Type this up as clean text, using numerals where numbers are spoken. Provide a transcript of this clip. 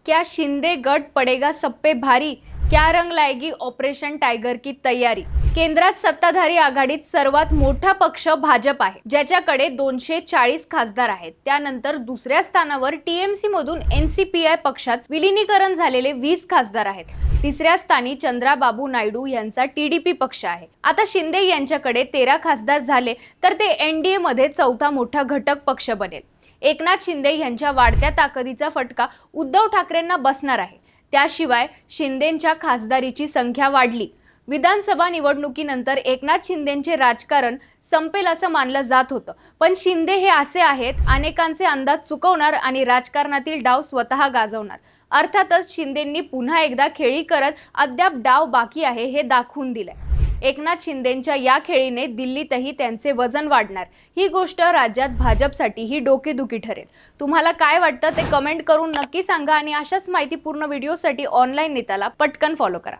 क्या शिंदे गट पडेगा सप्पे भारी, क्या रंग लाएगी ऑपरेशन टायगर की तयारी। केंद्रात सत्ताधारी आघाडीत सर्वात मोठा पक्ष भाजप आहे, ज्याच्याकडे 240 खासदार आहेत। त्यानंतर दुसऱ्या स्थानावर टीएमसी मधून एनसीपीआय पक्षात विलीनीकरण झालेले 20 खासदार आहेत। तिसऱ्या स्थानी चंद्राबाबू नायडू यांचा टीडीपी पक्ष आहे। आता शिंदे यांच्याकडे 13 खासदार झाले तर ते एनडीए मध्ये चौथा मोठा घटक पक्ष बनेल। एकनाथ शिंदे यांच्या वाढत्या ताकदीचा फटका उद्धव ठाकरेंना बसणार आहे। त्याशिवाय शिंदेंच्या खासदारीची संख्या वाढली। विधानसभा निवडणुकीनंतर एकनाथ शिंदेंचे राजकारण संपेल असं मानलं जात होतं, पण शिंदे हे असे आहेत अनेकांचे अंदाज चुकवणार आणि राजकारणातील डाव स्वतः गाजवणार। अर्थातच शिंदेंनी पुन्हा एकदा खेळी करत अद्याप डाव बाकी आहे हे दाखवून दिलंय। एकनाथ शिंदेंच्या या खेळीने दिल्लीतही त्यांचे वजन वाढणार। ही गोष्ट राज्यात भाजपसाठीही डोकेदुखी ठरेल। तुम्हाला काय वाटतं ते कमेंट करून नक्की सांगा आणि अशाच माहितीपूर्ण व्हिडिओसाठी ऑनलाईन नेताला पटकन फॉलो करा।